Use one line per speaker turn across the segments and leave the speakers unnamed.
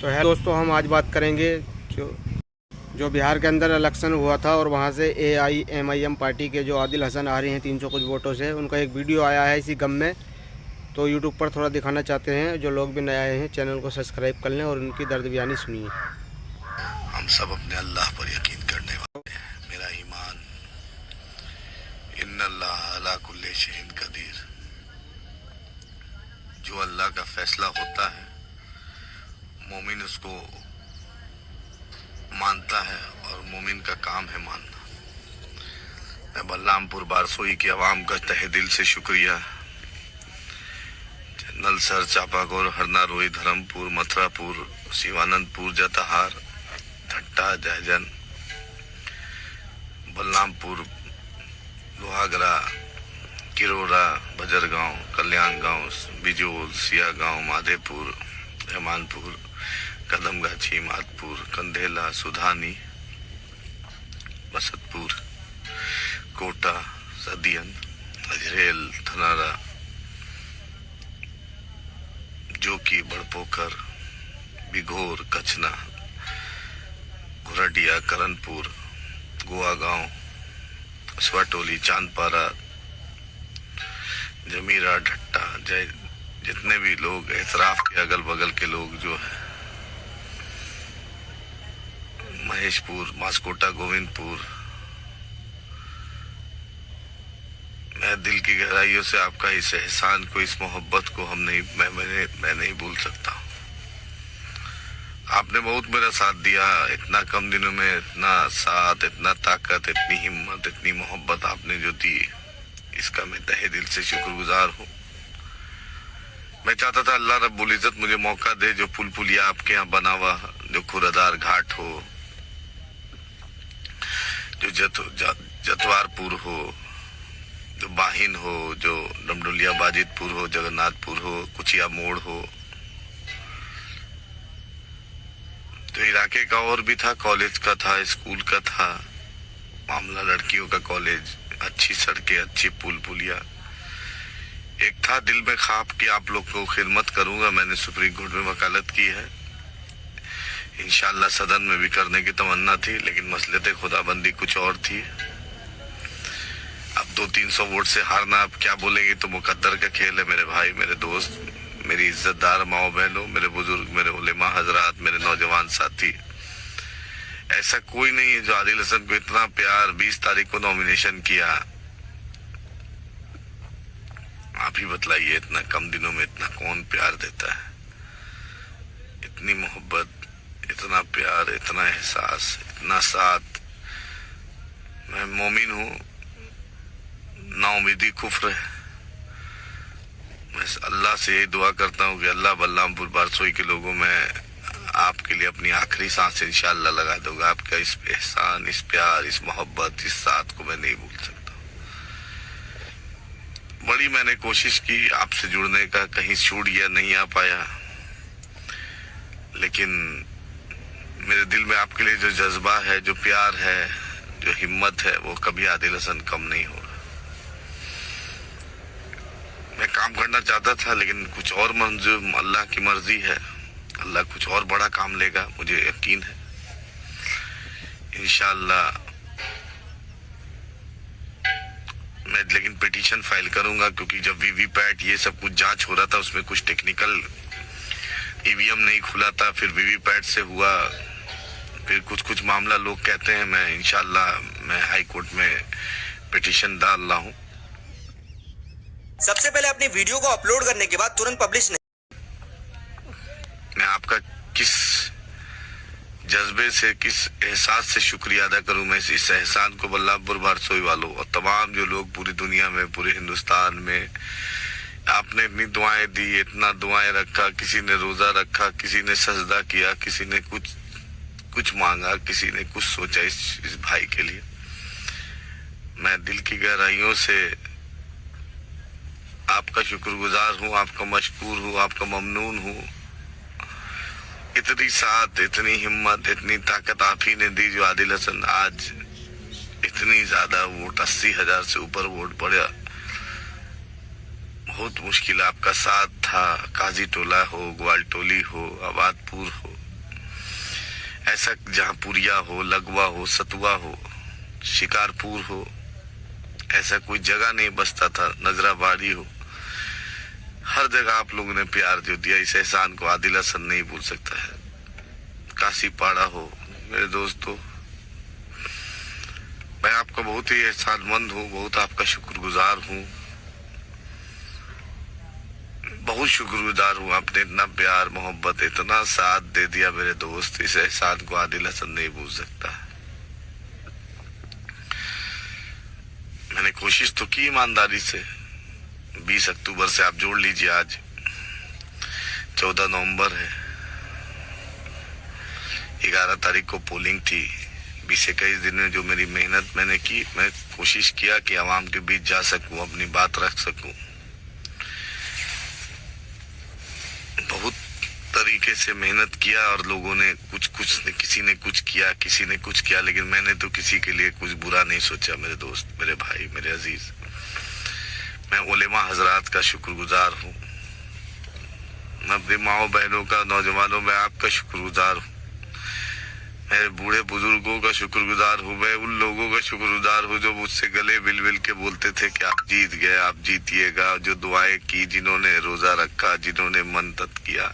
तो है दोस्तों, हम आज बात करेंगे जो बिहार के अंदर इलेक्शन हुआ था और वहाँ से AIMIM पार्टी के जो आदिल हसन आ रहे हैं 300 कुछ वोटों से, उनका एक वीडियो आया है इसी गम में। तो यूट्यूब पर थोड़ा दिखाना चाहते हैं। जो लोग भी नए आए हैं चैनल को सब्सक्राइब कर लें और उनकी दर्द बयानी सुनिए।
हम सब अपने अल्लाह पर यकीन करने वाले हैं। मेरा ईमान इन्नल्लाह अला कुल्ली शैइन कदीर। जो अल्लाह का फैसला होता है मोमिन उसको मानता है और मोमिन का काम है मानना। मैं बलरामपुर बारसोई की आवाम का तहे दिल से शुक्रिया, नलसर, चापागौर, हरना, रोई, धर्मपुर, मथुरापुर, शिवानंदपुर, जताहार, ठट्टा, जयजन, बलरामपुर, लोहागरा, किरोरा, बजरगांव, कल्याण गांव, बिजोल, सिया गांव, माधेपुर, रहमानपुर, कदमगाछी, माधपुर, कंधेला, सुधानी, बसतपुर, कोटा, सदियन, अजरेल, थनारा, जोकी, बड़पोखर, बिघोर, कचना, घुरडिया, करनपुर, गोवा गांव, स्वाटोली, चांदपारा, जमीरा, ढट्टा, जय, जितने भी लोग एतराफ के अगल बगल के लोग जो है, महेशपुर, मास्कोटा, गोविंदपुर, मैं दिल की गहराइयों से आपका इस एहसान को, इस मोहब्बत को मैं नहीं भूल सकता। आपने बहुत मेरा साथ दिया। इतना कम दिनों में इतना साथ, इतना ताकत, इतनी हिम्मत, इतनी मोहब्बत आपने जो दी, इसका मैं तहे दिल से शुक्रगुजार हूँ। मैं चाहता था अल्लाह रब्बुल इज्जत मुझे मौका दे, जो पुल पुलिया आपके यहाँ बना हुआ, जो खुरादार घाट हो, जो जतवारपुर हो, जो बाहिन हो, जो डमडुलिया बाजितपुर हो, जगन्नाथपुर हो, कुचिया मोड़ हो, तो इलाके का और भी था, कॉलेज का था, स्कूल का था, मामला लड़कियों का कॉलेज, अच्छी सड़कें, अच्छी पुल पुलिया। एक था दिल में ख्वाब कि आप लोग को खिदमत करूंगा। मैंने सुप्रीम कोर्ट में वकालत की है, इंशाल्लाह सदन में भी करने की तमन्ना थी, लेकिन मसलते खुदाबंदी कुछ और थी। अब 200-300 वोट से हारना, अब क्या बोलेंगे, तो मुकद्दर का खेल है। मेरे भाई, मेरे दोस्त, मेरी इज्जतदार माओ बहनों, मेरे बुजुर्ग, मेरे उलेमा हजरात, मेरे नौजवान साथी, ऐसा कोई नहीं है जो आदिल हसन को इतना प्यार 20 तारीख को नॉमिनेशन किया। आप ही बतलाइए, इतना कम दिनों में इतना कौन प्यार देता है? इतनी मोहब्बत, इतना प्यार, इतना एहसास, इतना साथ। मैं मोमिन हूँ, नाउमीदी कुफ्र है। मैं अल्लाह से यही दुआ करता हूँ कि अल्लाह बलरामपुर बारसोई के लोगों में आपके लिए अपनी आखिरी सांस इंशाअल्लाह लगा दूंगा। आपका इस एहसान, इस प्यार, इस मोहब्बत, इस साथ को मैं नहीं भूल सकता। बड़ी मैंने कोशिश की आपसे जुड़ने का, कहीं छूट गया, नहीं आ पाया, लेकिन मेरे दिल में आपके लिए जो जज्बा है, जो प्यार है, जो हिम्मत है, वो कभी आदिल हसन कम नहीं होगा। मैं काम करना चाहता था, लेकिन कुछ और मंजूर, अल्लाह की मर्जी है, अल्लाह कुछ और बड़ा काम लेगा, मुझे यकीन है इंशाअल्लाह। मैं लेकिन पिटीशन फाइल करूंगा, क्योंकि जब वीवीपैट ये सब कुछ जांच हो रहा था, उसमें कुछ टेक्निकल ईवीएम नहीं खुला था, फिर वीवीपैट से हुआ, फिर कुछ मामला लोग कहते हैं। मैं इंशाअल्लाह मैं हाई कोर्ट में पिटीशन डाल रहा हूँ।
सबसे पहले अपनी वीडियो को अपलोड करने के बाद तुरंत पब्लिश नहीं।
मैं आपका किस जज्बे से, किस एहसास से शुक्रिया अदा करूं। मैं इस एहसान को बलरामपुर बारसोई वालों और तमाम जो लोग पूरी दुनिया में, पूरे हिंदुस्तान में, आपने इतनी दुआएं दी, इतना दुआएं रखा, किसी ने रोजा रखा, किसी ने सजदा किया, किसी ने कुछ मांगा, किसी ने कुछ सोचा इस भाई के लिए। मैं दिल की गहराइयों से आपका शुक्रगुजार हूँ, आपका मशकूर हूँ, आपका ममनून हूँ। इतनी साथ, इतनी हिम्मत, इतनी ताकत आप ही ने दी, जो आदिल हसन आज इतनी ज्यादा वोट, 80,000 से ऊपर वोट पड़ा। बहुत मुश्किल आपका साथ था, काजी टोला हो, ग्वालटोली हो, आबादपुर हो, ऐसा जहाँ पुरिया हो, लगवा हो, सतुआ हो, शिकारपुर हो, ऐसा कोई जगह नहीं बसता था, नजराबाड़ी हो, हर जगह आप लोगों ने प्यार जो दिया, इस एहसान को आदिल हसन नहीं भूल सकता है। काशीपाड़ा हो मेरे दोस्तों, मैं आपका बहुत ही एहसानमंद हूँ, बहुत आपका शुक्रगुजार हूँ, बहुत शुक्रगुजार हूँ। आपने इतना प्यार मोहब्बत इतना साथ दे दिया मेरे दोस्त, इस एहसान को आदिल हसन नहीं भूल सकता। मैंने कोशिश तो की ईमानदारी से। 20 अक्टूबर से आप जोड़ लीजिए, आज 14 नवंबर है, 11 तारीख को पोलिंग थी। 20-21 दिन में जो मेरी मेहनत मैंने की, मैं कोशिश किया कि आवाम के बीच जा सकूं, अपनी बात रख सकूं। बहुत तरीके से मेहनत किया और लोगों ने किसी ने कुछ किया, किसी ने कुछ किया, लेकिन मैंने तो किसी के लिए कुछ बुरा नहीं सोचा मेरे दोस्त, मेरे भाई, मेरे अजीज। मैं उलेमा हजरात का शुक्रगुजार हूँ, मैं अपनी माओ बहनों का, नौजवानों में आपका शुक्रगुजार हूँ, मेरे बूढ़े बुजुर्गों का शुक्रगुजार हूँ, मैं उन लोगों का शुक्रगुजार हूँ जो मुझसे गले मिल के बोलते थे कि आप जीत गए, आप जीतिएगा, जो दुआएं की, जिन्होंने रोजा रखा, जिन्होंने मन्नत किया,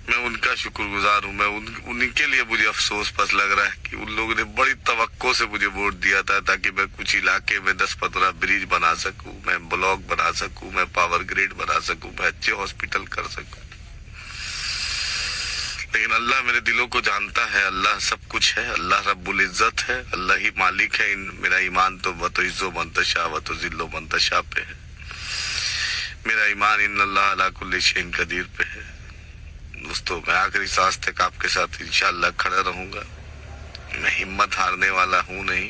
मैं उनका शुक्रगुजार हूँ। मैं उनके लिए मुझे अफसोस बस लग रहा है कि उन लोगों ने बड़ी तवक्को से मुझे वोट दिया था ताकि मैं कुछ इलाके में 10-15 ब्रिज बना सकूं, मैं ब्लॉक बना सकूं, मैं पावर ग्रिड बना सकूं, मैं अच्छे हॉस्पिटल कर सकूं। लेकिन अल्लाह मेरे दिलों को जानता है, अल्लाह सब कुछ है, अल्लाह रब्बुल इज्जत है, अल्लाह ही मालिक है। मेरा ईमान तो व तो इज्जो मंतशा व तो जिल्लो मंतशा पे है। मेरा ईमान इन्नल्लाह अला कुल्ली शैइन कदीर पे है। दोस्तों, मैं आखिरी सांस तक आपके साथ इंशाअल्लाह खड़ा रहूंगा। मैं हिम्मत हारने वाला हूं नहीं,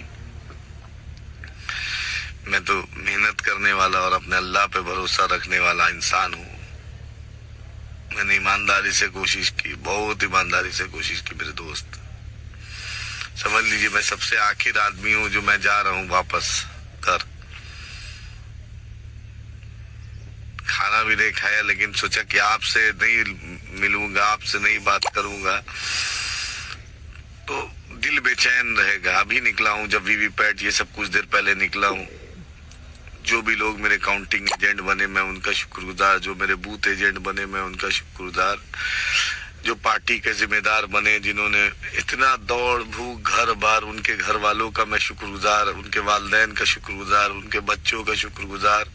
मैं तो मेहनत करने वाला और अपने अल्लाह पे भरोसा रखने वाला इंसान हूं। मैंने ईमानदारी से कोशिश की, बहुत ईमानदारी से कोशिश की मेरे दोस्त। समझ लीजिए मैं सबसे आखिर आदमी हूं जो मैं जा रहा हूं वापस घर। खाना भी नहीं खाया, लेकिन सोचा कि आपसे नहीं मिलूंगा, आपसे नहीं बात करूंगा तो दिल बेचैन रहेगा। अभी निकला हूं, जब वीवीपैट ये सब कुछ देर पहले निकला हूं। जो भी लोग मेरे काउंटिंग एजेंट बने मैं उनका शुक्रगुजार, जो मेरे बूथ एजेंट बने मैं उनका शुक्रगुजार, जो पार्टी के जिम्मेदार बने, जिन्होंने इतना दौड़ भूख घर बार, उनके घर वालों का मैं शुक्रगुजार, उनके वालिदैन का शुक्रगुजार, उनके बच्चों का शुक्रगुजार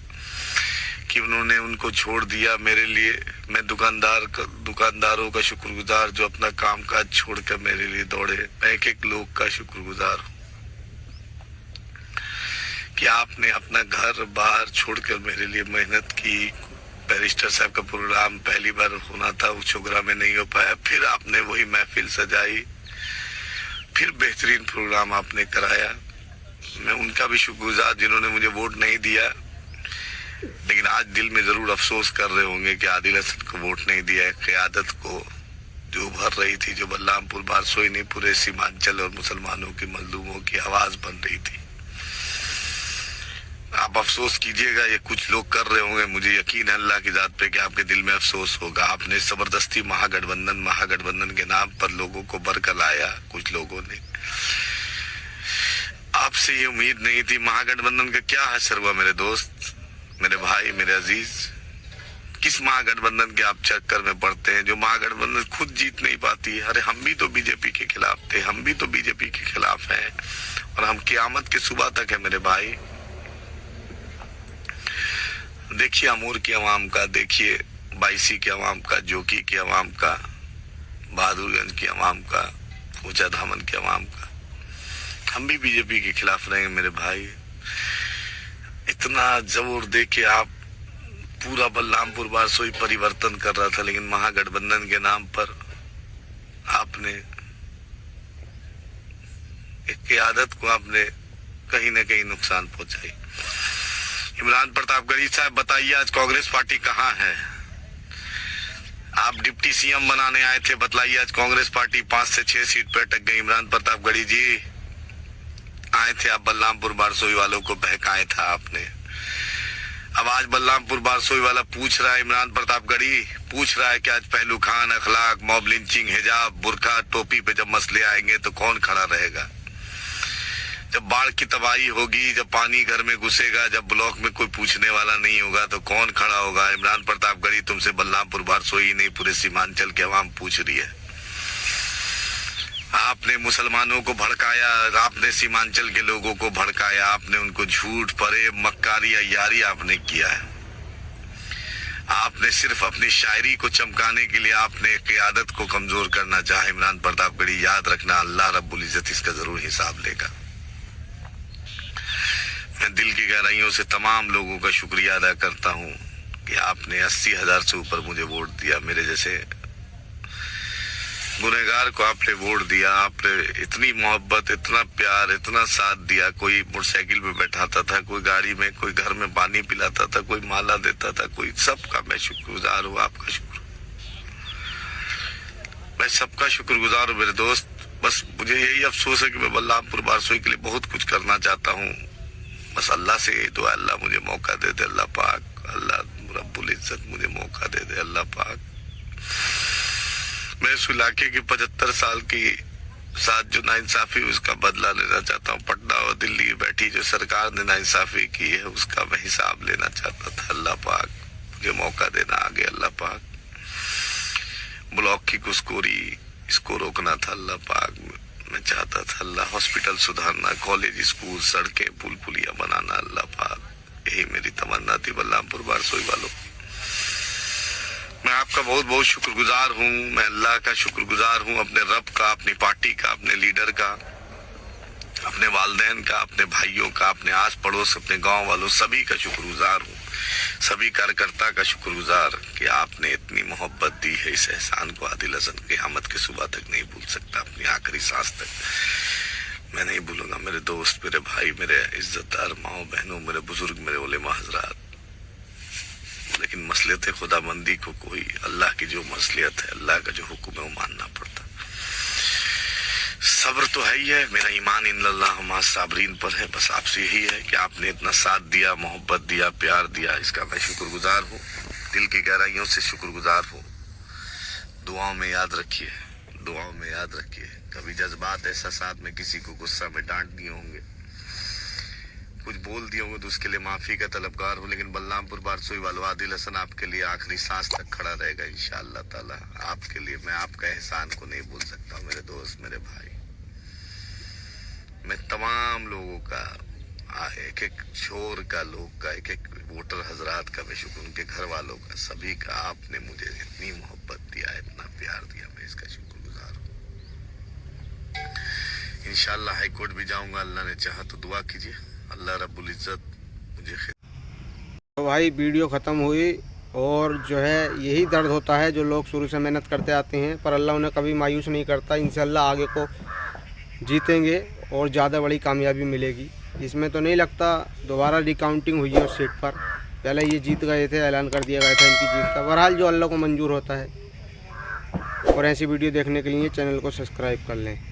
कि उन्होंने उनको छोड़ दिया मेरे लिए। मैं दुकानदारों का शुक्रगुजार जो अपना कामकाज छोड़कर मेरे लिए दौड़े। मैं एक लोग का शुक्रगुजार हूँ कि आपने अपना घर बाहर छोड़कर मेरे लिए मेहनत की। बैरिस्टर साहब का प्रोग्राम पहली बार होना था, वो छोगरा में नहीं हो पाया, फिर आपने वही महफिल सजाई, फिर बेहतरीन प्रोग्राम आपने कराया। मैं उनका भी शुक्रगुजार जिन्होंने मुझे वोट नहीं दिया, लेकिन आज दिल में जरूर अफसोस कर रहे होंगे कि आदिल हसन को वोट नहीं दिया है। क़यादत को जो उभर रही थी, जो बलरामपुर बारसोई नहीं पूरे सीमांचल और मुसलमानों की मजलूमों की आवाज बन रही थी। आप अफसोस कीजिएगा, ये कुछ लोग कर रहे होंगे, मुझे यकीन है अल्लाह की जात पे कि आपके दिल में अफसोस होगा। आपने जबरदस्ती महागठबंधन के नाम पर लोगों को बरकर लाया। कुछ लोगों ने, आपसे ये उम्मीद नहीं थी। महागठबंधन का क्या असर हुआ मेरे दोस्त, मेरे भाई, मेरे अजीज? किस महागठबंधन के आप चक्कर में पड़ते हैं जो महागठबंधन खुद जीत नहीं पाती? अरे हम भी तो बीजेपी के खिलाफ थे, हम भी तो बीजेपी के खिलाफ हैं और हम क़यामत के सुबह तक है मेरे भाई। देखिए अमूर की अवाम का, देखिए बाईसी की अवाम का, जोकी की अवाम का, बहादुरगंज की अवाम का, ऊंचा धामन की अवाम का। हम भी बीजेपी के खिलाफ रहेंगे मेरे भाई। इतना जोर दे के आप पूरा बलरामपुर बारसोई परिवर्तन कर रहा था, लेकिन महागठबंधन के नाम पर आपने एक क़यादत को आपने कहीं ना कहीं नुकसान पहुंचाई। इमरान प्रतापगढ़ी साहब बताइए, आज कांग्रेस पार्टी कहाँ है? आप डिप्टी सीएम बनाने आए थे, बतलाइए आज कांग्रेस पार्टी 5 से 6 सीट पर अटक गई। इमरान प्रतापगढ़ी जी आए थे, आप बलरामपुर बारसोई वालों को बहकाए था आपने। अब आज बलरामपुर बारसोई वाला पूछ रहा है, इमरान प्रतापगढ़ी पूछ रहा है कि आज पहलू खान, अखलाक, मॉब लिंचिंग, हिजाब, बुरखा, टोपी पे जब मसले आएंगे तो कौन खड़ा रहेगा? जब बाढ़ की तबाही होगी, जब पानी घर में घुसेगा, जब ब्लॉक में कोई पूछने वाला नहीं होगा तो कौन खड़ा होगा? इमरान प्रतापगढ़ी, तुमसे बलरामपुर बारसोई नहीं पूरे सीमांचल के अवाम पूछ रही है। आपने मुसलमानों को भड़काया, आपने सीमांचल के लोगों को भड़काया, आपने उनको झूठ, फरेब, मक्कारी, अय्यारी आपने किया है। आपने सिर्फ अपनी शायरी को चमकाने के लिए आपने क़ियादत को कमजोर करना चाहा। इमरान प्रतापगढ़ी, याद रखना, अल्लाह रब्बुल इज्जत इसका जरूर हिसाब लेगा। मैं दिल की गहराइयों से तमाम लोगों का शुक्रिया अदा करता हूं कि आपने 80,000 से ऊपर मुझे वोट दिया। मेरे जैसे गुनहगार को आपने वोट दिया। आपने इतनी मोहब्बत, इतना प्यार, इतना साथ दिया। कोई मोटरसाइकिल पे बैठाता था, कोई गाड़ी में, कोई घर में पानी पिलाता था, कोई माला देता था, कोई सबका मैं शुक्रगुजार हूँ। आपका शुक्र, मैं सबका शुक्रगुजार हूँ मेरे दोस्त। बस मुझे यही अफसोस है कि मैं बलरामपुर बारसोई के लिए बहुत कुछ करना चाहता हूँ। बस अल्लाह से यही दुआ, अल्लाह मुझे मौका दे दे, अल्लाह पाक, अल्लाह रब्बुल इज्जत मुझे मौका दे दे, अल्लाह पाक। मैं इस इलाके की 75 साल की साथ जो नाइंसाफी उसका बदला लेना चाहता हूँ। पटना और दिल्ली बैठी जो सरकार ने नाइंसाफी की है उसका मैं हिसाब लेना चाहता था। अल्लाह पाक मुझे मौका देना आगे, अल्लाह पाक। ब्लॉक की घुसखोरी इसको रोकना था, अल्लाह पाक। मैं चाहता था अल्लाह हॉस्पिटल सुधारना, कॉलेज, स्कूल, सड़कें, पुल पुलिया बनाना, अल्लाह पाक। यही मेरी तमन्ना थी बलरामपुर बारसोई वालों। मैं आपका बहुत बहुत शुक्रगुजार हूँ। मैं अल्लाह का शुक्रगुजार हूँ, अपने रब का, अपनी पार्टी का, अपने लीडर का, अपने वालिदैन का, अपने भाइयों का, अपने आस पड़ोस, अपने गांव वालों, सभी का शुक्रगुजार हूँ। सभी कार्यकर्ता का शुक्रगुजार कि आपने इतनी मोहब्बत दी है। इस एहसान को आदिल हसन क़यामत की सुबह तक नहीं भूल सकता, अपनी आखिरी सांस तक मैं नहीं भूलूंगा। मेरे दोस्त, मेरे भाई, मेरे इज्जतदार माओ बहनों, मेरे बुजुर्ग, मेरे उलेमा हजरात, लेकिन मसलियत खुदाबंदी को कोई, अल्लाह की जो मसलियत है, अल्लाह का जो हुक्म है वो मानना पड़ता। सब्र तो है ही है, मेरा ईमान इन्नल्लाह मअ साबरीन पर है। बस आपसे यही है कि आपने इतना साथ दिया, मोहब्बत दिया, प्यार दिया, इसका मैं शुक्रगुजार हूँ, दिल की गहराइयों से शुक्रगुजार हूँ। दुआओं में याद रखिए, दुआओं में याद रखिए। कभी जज्बात एहसासात में किसी को गुस्सा में डांट दिए होंगे, कुछ बोल दिए होंगे तो उसके लिए माफी का तलबगार हूँ। लेकिन बलरामपुर बारसोई वालों, आदिल हसन आपके लिए आखिरी सांस तक खड़ा रहेगा इंशाअल्लाह ताला। आपके लिए मैं आपका एहसान को नहीं भूल सकता मेरे दोस्त, मेरे भाई। मैं तमाम लोगों का, एक एक छोर का, लोग का, एक एक वोटर हजरात का मैं शुक्र, उनके घर वालों का, सभी का। आपने मुझे इतनी मोहब्बत दिया, इतना प्यार दिया, मैं इसका शुक्रगुजार हूँ। इंशाअल्लाह हाई कोर्ट भी जाऊंगा, अल्लाह ने चाहा तो दुआ कीजिए, अल्लाह रब्बुल इज्जत मुझे।
तो भाई वीडियो ख़त्म हुई, और जो है यही दर्द होता है जो लोग शुरू से मेहनत करते आते हैं, पर अल्लाह उन्हें कभी मायूस नहीं करता। इंशाअल्लाह आगे को जीतेंगे और ज़्यादा बड़ी कामयाबी मिलेगी। इसमें तो नहीं लगता दोबारा रिकाउंटिंग हुई है उस सीट पर, पहले ये जीत गए थे, ऐलान कर दिया गया था इनकी जीत का। बहरहाल जो अल्लाह को मंजूर होता है। और ऐसी वीडियो देखने के लिए चैनल को सब्सक्राइब कर लें।